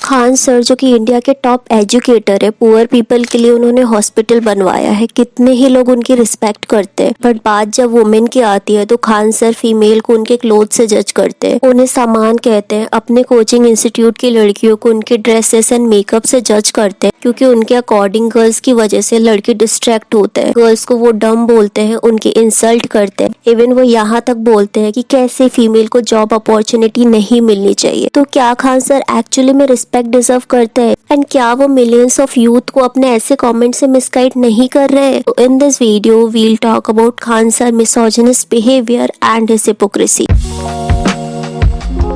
Khan sir जो कि India के टॉप एजुकेटर है, पुअर पीपल के लिए उन्होंने हॉस्पिटल बनवाया है। कितने ही लोग उनकी रिस्पेक्ट करते हैं, बट बात जब वुमेन की आती है तो खान सर फीमेल को उनके क्लोथ से जज करते हैं, उन्हें सामान कहते हैं। अपने कोचिंग इंस्टीट्यूट की लड़कियों को उनके ड्रेसेस एंड मेकअप से जज करते हैं, क्योंकि उनके अकॉर्डिंग गर्ल्स की वजह से लड़के डिस्ट्रैक्ट होते हैं। गर्ल्स को वो डम बोलते हैं, उनकी इंसल्ट करते हैं। इवन वो यहाँ तक बोलते हैं कि कैसे फीमेल को जॉब अपॉर्चुनिटी नहीं मिलनी चाहिए। तो क्या खान सर एक्चुअली में रिस्पेक्ट डिजर्व करते हैं, एंड क्या वो मिलियंस ऑफ यूथ को अपने ऐसे कमेंट से मिसगाइड नहीं कर रहे हैं? तो in this video we'll talk about Khan sir misogynist behaviour and his hypocrisy.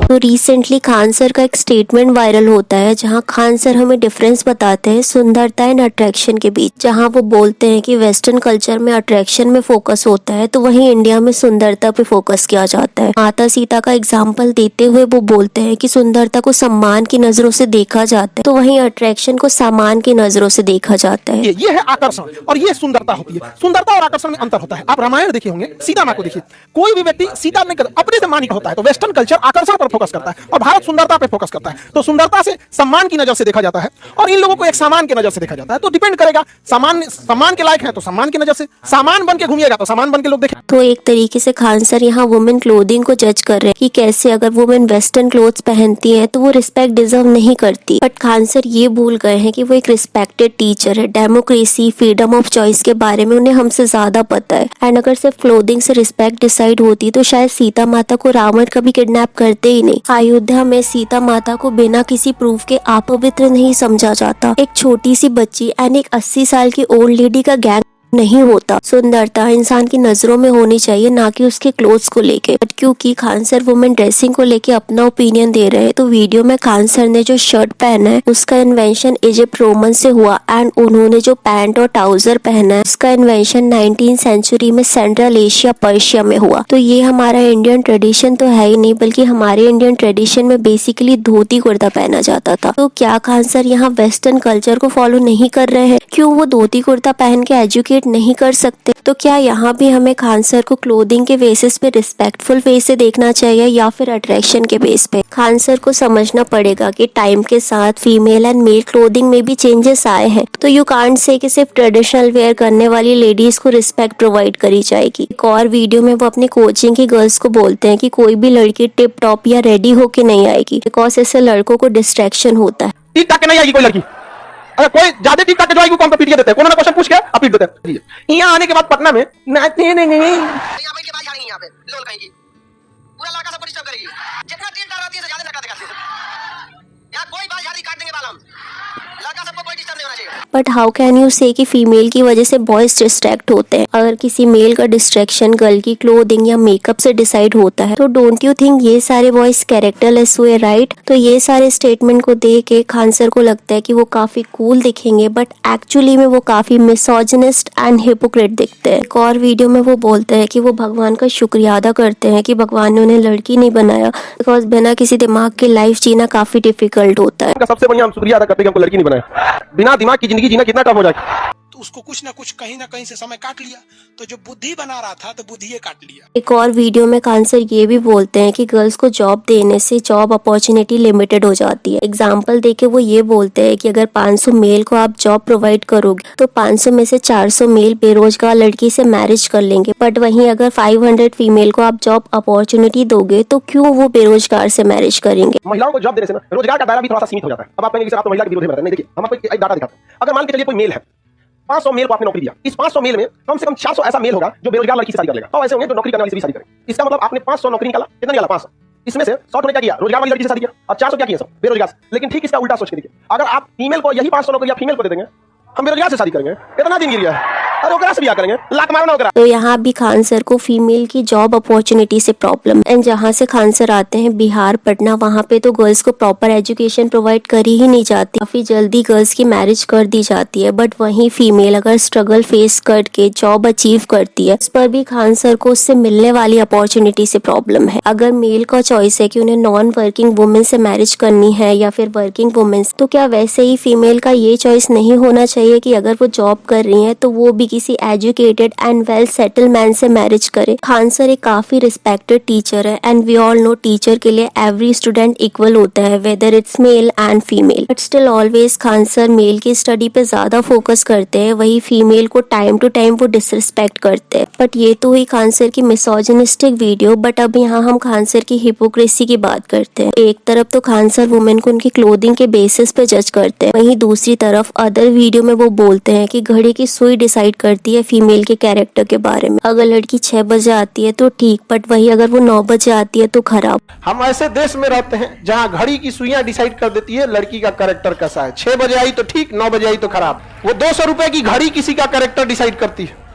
तो रिसेंटली खान सर का एक स्टेटमेंट वायरल होता है, जहां खान सर हमें डिफरेंस बताते हैं सुंदरता एंड अट्रैक्शन के बीच। जहां वो बोलते हैं कि वेस्टर्न कल्चर में अट्रैक्शन में फोकस होता है, तो वहीं इंडिया में सुंदरता पे फोकस किया जाता है। माता सीता का एग्जाम्पल देते हुए वो बोलते हैं कि सुंदरता को सम्मान की नजरों से देखा जाता है, तो वहीं अट्रैक्शन को सामान की नजरों से देखा जाता है। ये है आकर्षण और ये सुंदरता होती है। सुंदरता और आकर्षण में अंतर होता है। आप रामायण देखे होंगे, सीता माँ को देखिए। कोई भी व्यक्ति सीता नहीं करता, अपने से मानिक होता है। तो वेस्टर्न कल्चर आकर्षण पर फोकस करता है और भारत सुंदरता पे फोकस करता है। तो सुंदरता से सम्मान की नजर से देखा जाता है और इन लोगों को एक सामान की नजर से देखा जाता है। तो डिपेंड करेगा, सम्मान के लायक है तो सम्मान की नजर से, सामान बन के घूमिएगा तो सामान बन के लोग देखें। तो एक तरीके से खान सर यहाँ वुमेन क्लोथिंग को जज कर रहे हैं कि कैसे अगर वुमेन वेस्टर्न क्लोथ्स पहनती है तो वो रिस्पेक्ट डिजर्व नहीं करती। बट खान सर ये भूल गए हैं कि वो एक रिस्पेक्टेड टीचर है। डेमोक्रेसी, फ्रीडम ऑफ चॉइस के बारे में उन्हें हमसे ज्यादा पता है। एंड अगर सिर्फ क्लोथिंग से रिस्पेक्ट डिसाइड होती तो शायद सीता माता को रावण कभी किडनैप करते ही नहीं। अयोध्या में सीता माता को बिना किसी प्रूफ के अपवित्र नहीं समझा जाता। एक छोटी सी बच्ची एंड एक 80 साल की ओल्ड लेडी का गैंग नहीं होता। सुंदरता इंसान की नजरों में होनी चाहिए, ना कि उसके क्लोथ्स को लेके। बट क्योंकि खान सर वुमेन ड्रेसिंग को लेके अपना ओपिनियन दे रहे हैं, तो वीडियो में खान सर ने जो शर्ट पहना है उसका इन्वेंशन इजिप्ट रोमन से हुआ, एंड उन्होंने जो पैंट और ट्राउजर पहना है उसका इन्वेंशन 19वीं सेंचुरी में सेंट्रल एशिया पर्शिया में हुआ। तो ये हमारा इंडियन ट्रेडिशन तो है ही नहीं, बल्कि हमारे इंडियन ट्रेडिशन में बेसिकली धोती कुर्ता पहना जाता था। तो क्या खान सर यहाँ वेस्टर्न कल्चर को फॉलो नहीं कर रहे हैं? क्यों वो धोती कुर्ता पहन के एजुकेट नहीं कर सकते? तो क्या यहाँ भी हमें खान सर को क्लोथिंग के बेसिस पे रिस्पेक्टफुल वे से देखना चाहिए या फिर अट्रैक्शन के बेस पे? खान सर को समझना पड़ेगा कि टाइम के साथ फीमेल एंड मेल क्लोथिंग में भी चेंजेस आए हैं। तो यू कांट से कि सिर्फ ट्रेडिशनल वेयर करने वाली लेडीज को रिस्पेक्ट प्रोवाइड करी जाएगी। एक और वीडियो में वो अपने कोचिंग की गर्ल्स को बोलते हैं कि कोई भी लड़की टिप टॉप या रेडी होके नहीं आएगी, बिकॉज इससे लड़कों को डिस्ट्रैक्शन होता है। ठीक ठाक नहीं आएगी कोई लड़की। अगर कोई ज्यादा ठीक ठाक जो आएगी कौन पीट के देते हैं, कोई ना क्वेश्चन पूछ के आप पीट देते हैं। यहाँ आने के बाद पटना में यहाँ बैठ के बात झाड़ेंगे, यहाँ पे लोल कहेंगी, पूरा लड़का सबको डिस्टर्ब करेगी। जितना तेल डाल रही है ज्यादा लड़का दिखाती है। यहाँ कोई बाल झाड़ी काट देंगे बाल हम, लड़का सबको कोई डिस्टर्ब नहीं होना चाहिए। बट हाउ कैन यू से कि फीमेल की वजह से बॉयज डिस्ट्रैक्ट होते हैं? अगर किसी मेल का डिस्ट्रैक्शन गर्ल की क्लोथिंग या मेकअप से डिसाइड होता है, तो डोंट यू थिंक ये सारे बॉयज कैरेक्टरलेस हुए, राइट? तो ये सारे स्टेटमेंट को देख के खान सर को लगता है कि वो काफी कूल दिखेंगे, बट एक्चुअली में वो काफी मिसोजिनिस्ट एंड हिपोक्रेट दिखते हैं। एक और वीडियो में वो बोलते हैं कि वो भगवान का शुक्रिया अदा करते हैं कि भगवान ने उन्हें लड़की नहीं बनाया, बिकॉज बिना किसी दिमाग के लाइफ जीना काफी डिफिकल्ट होता है। सबसे बढ़िया हम शुक्रिया अदा करते हैं कि हमको लड़की नहीं बनाया। बिना दिमाग की जिंदगी जीना कितना कम हो जाएगा। तो उसको कुछ ना कुछ कहीं ना कहीं से समय काट लिया, तो जो बुद्धि बना रहा था तो बुद्धि काट लिया। एक और वीडियो में खान सर ये भी बोलते हैं कि गर्ल्स को जॉब देने से जॉब अपॉर्चुनिटी लिमिटेड हो जाती है। एग्जाम्पल देके वो ये बोलते हैं कि अगर 500 मेल को आप जॉब प्रोवाइड करोगे तो 500 में से 400 मेल बेरोजगार लड़की से मैरिज कर लेंगे, बट वहीं अगर 500 फीमेल को आप जॉब अपॉर्चुनिटी दोगे तो क्यों वो बेरोजगार से मैरिज करेंगे? महिलाओं को जॉब देने से ना रोजगार का दायरा भी थोड़ा सा सीमित हो जाता है। अब आप कहेंगे कि आप तो महिला के विरोध में रहते हैं। नहीं, देखिए हम आपको एक डाटा दिखाते हैं। अगर मान के चलिए कोई मेल है, 500 मेल को आपने नौकरी दिया, इस 500 मेल में कम से कम 400 ऐसा मेल होगा जो बेरोजगार लड़की से शादी कर लेगा। तो ऐसे होंगे जो नौकरी करने वाली से भी शादी करेंगे। इसका मतलब आपने 500 नौकरी निकाला, कितना निकाला? 500। इसमें से 100 ने क्या किया? रोजगार वाली लड़की से शादी किया, और 400 क्या किया? सब बेरोजगार। लेकिन ठीक इसका उल्टा सोच के देखिए, अगर आप फीमेल को यही 500 नौकरी फीमेल को दे देंगे, हम बेरोजगार से शादी करेंगे, इतना दिन गिर गया है, और ओकरा से भी करेंगे, लाख मारना ओकरा। तो यहाँ भी खान सर को फीमेल की जॉब अपॉर्चुनिटी से प्रॉब्लम। एंड जहाँ से खान सर आते हैं बिहार, पटना, वहाँ पे तो गर्ल्स को प्रॉपर एजुकेशन प्रोवाइड करी ही नहीं जाती। काफी जल्दी गर्ल्स की मैरिज कर दी जाती है, बट वहीं फीमेल अगर स्ट्रगल फेस करके जॉब अचीव करती है, उस पर भी खान सर को उससे मिलने वाली अपॉर्चुनिटी से प्रॉब्लम है। अगर मेल का चॉइस है कि उन्हें नॉन वर्किंग वुमेन से मैरिज करनी है या फिर वर्किंग वुमेन, तो क्या वैसे ही फीमेल का ये चॉइस नहीं होना चाहिए कि अगर वो जॉब कर रही है तो वो भी किसी educated and well settle man से मैरिज करे। खान सर एक काफी रिस्पेक्टेड टीचर है and we all know teacher के लिए एवरी स्टूडेंट इक्वल होता है whether it's male and female, but still always Khan sir male की स्टडी पे ज्यादा फोकस करते हैं, वही फीमेल को टाइम टू टाइम वो डिसरिस्पेक्ट करते हैं। बट ये तो हुई खान सर की मिसोजिनिस्टिक वीडियो, बट अब यहाँ हम खान सर की हिपोक्रेसी की बात करते हैं। एक तरफ तो खान सर वुमेन को उनकी क्लोथिंग के बेसिस पे जज करते हैं, वहीं दूसरी तरफ अदर वीडियो में वो बोलते हैं कि घड़ी की सुई डिसाइड करती है फीमेल के कैरेक्टर के बारे में। अगर लड़की 6 बजे आती है तो ठीक, बट वही अगर वो 9 बजे आती है तो खराब। हम ऐसे देश में रहते हैं जहां घड़ी की सुइयां डिसाइड कर देती है लड़की का कैरेक्टर कैसा है। 6 बजे आई तो ठीक, 9 बजे आई तो खराब। वो 200 रुपए की घड़ी किसी का कैरेक्टर डिसाइड करती है।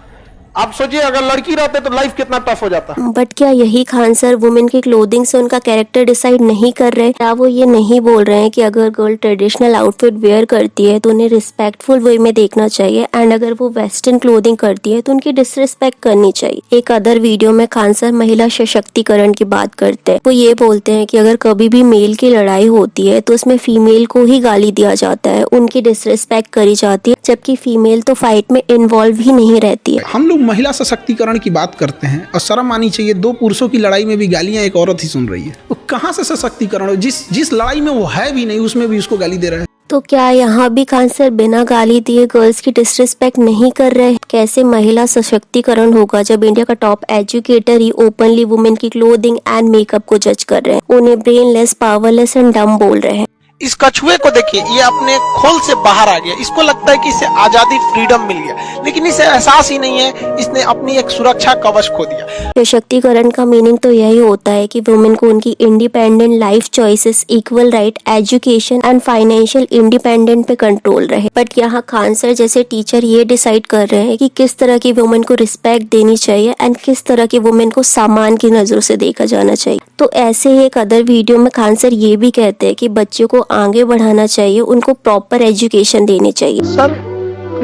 आप सोचिए अगर लड़की रहते तो लाइफ कितना टफ हो जाता। बट क्या यही खान सर वुमेन की क्लोथिंग से उनका कैरेक्टर डिसाइड नहीं कर रहे? क्या वो ये नहीं बोल रहे हैं कि अगर गर्ल ट्रेडिशनल आउटफिट वेयर करती है तो उन्हें रिस्पेक्टफुल वे में देखना चाहिए, एंड अगर वो वेस्टर्न क्लोथिंग करती है तो उनकी डिसरिस्पेक्ट करनी चाहिए। एक अदर वीडियो में खान सर महिला सशक्तिकरण की बात करते हैं। वो ये बोलते हैं कि अगर कभी भी मेल की लड़ाई होती है तो उसमें फीमेल को ही गाली दिया जाता है, उनकी डिसरिस्पेक्ट करी जाती है, जबकि फीमेल तो फाइट में इन्वॉल्व ही नहीं रहती है। हम लोग महिला सशक्तिकरण की बात करते हैं और शर्म आनी चाहिए, 2 पुरुषों की लड़ाई में भी गालियां एक औरत ही सुन रही है। वो कहां से सशक्तिकरण हो? जिस लड़ाई में वो है भी नहीं उसमें भी उसको गाली दे रहा है। तो क्या यहाँ भी खान सर बिना गाली दिए गर्ल्स की डिसरिस्पेक्ट नहीं कर रहे? कैसे महिला सशक्तिकरण होगा जब इंडिया का टॉप एजुकेटर ही ओपनली वुमेन की क्लोथिंग एंड मेकअप को जज कर रहे हैं, उन्हें ब्रेनलेस, पावरलेस एंड डम बोल रहे हैं। इस कछुए को देखिए, ये अपने खोल से बाहर आ गया। इसको लगता है कि इसे आजादी, फ्रीडम मिल गया, लेकिन इसे एहसास ही नहीं है इसने अपनी एक सुरक्षा कवच खो दिया। सशक्तिकरण का मीनिंग तो यही होता है कि वुमेन को उनकी independent life choices, equal right, education and financial independent पे कंट्रोल रहे। बट यहाँ खान सर जैसे टीचर ये डिसाइड कर रहे हैं कि किस तरह की वुमेन को रिस्पेक्ट देनी चाहिए एंड किस तरह की वुमेन को सामान की नजरों से देखा जाना चाहिए। तो ऐसे ही एक अदर वीडियो में खान सर ये भी कहते हैं कि बच्चों को आगे बढ़ाना चाहिए, उनको प्रॉपर एजुकेशन देनी चाहिए। सर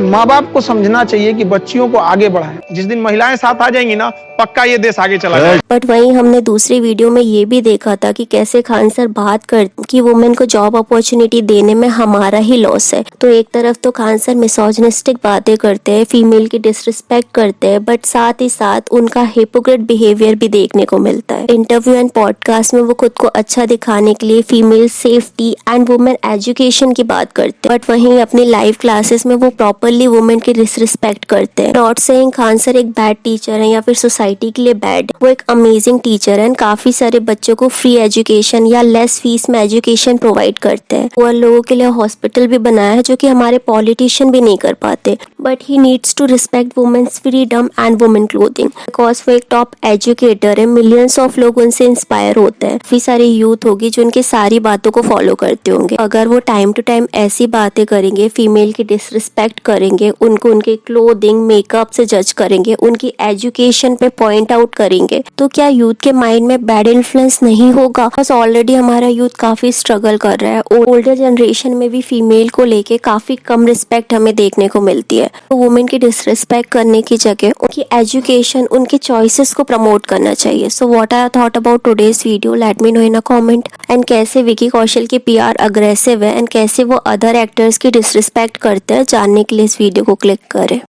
माँ बाप को समझना चाहिए कि बच्चियों को आगे बढ़ाएं। जिस दिन महिलाएं साथ आ जाएंगी ना, पक्का ये देश आगे चला जाएगा। बट वहीं हमने दूसरी वीडियो में ये भी देखा था कि कैसे खान सर बात कर कि वुमेन को जॉब अपॉर्चुनिटी देने में हमारा ही लॉस है। तो एक तरफ तो खान सर मिसोजिनिस्टिक बातें करते हैं, फीमेल की डिसरिस्पेक्ट करते हैं, बट साथ ही साथ उनका हिपोक्रेट बिहेवियर भी देखने को मिलता है। इंटरव्यू एंड पॉडकास्ट में वो खुद को अच्छा दिखाने के लिए female safety and women education की बात करते हैं, बट वहीं अपनी लाइव क्लासेस में वो प्रॉपरली वुमेन की डिसरिस्पेक्ट करते हैं। नॉट सेइंग खान सर एक बैड टीचर है या फिर सोसाइटी के लिए बैड, वो एक अमेजिंग टीचर है, काफी सारे बच्चों को फ्री एजुकेशन या लेस फीस में एजुकेशन प्रोवाइड करते हैं। वो लोगों के लिए हॉस्पिटल भी बनाया है जो कि हमारे पॉलिटिशियन भी नहीं कर पाते, but he needs to respect women's freedom and women clothing because वो एक टॉप एजुकेटर है। मिलियंस ऑफ लोग उनसे इंस्पायर होते हैं। काफी सारे यूथ होगी जो उनकी सारी बातों को फॉलो करते होंगे। अगर वो टाइम टू टाइम ऐसी बातें करेंगे, फीमेल की डिसरिस्पेक्ट करेंगे, उनको उनके क्लोथिंग, मेकअप से जज करेंगे, उनकी एजुकेशन पे पॉइंट आउट करेंगे, तो क्या यूथ के माइंड में बैड इन्फ्लुएंस नहीं होगा? बस ऑलरेडी हमारा यूथ काफी स्ट्रगल कर रहा है। ओल्डर जनरेशन में भी फीमेल को लेके काफी कम रिस्पेक्ट हमें देखने को मिलती है। तो वुमेन की डिसरिस्पेक्ट करने की जगह उनकी एजुकेशन, उनकी चॉइसेस को प्रमोट करना चाहिए। So what I thought about today's video, let me know in a comment. And कैसे विकी कौशल के PR अग्रेसिव है एंड कैसे वो अदर एक्टर्स की डिसरिस्पेक्ट करते हैं, जानने के लिए इस वीडियो को क्लिक करें।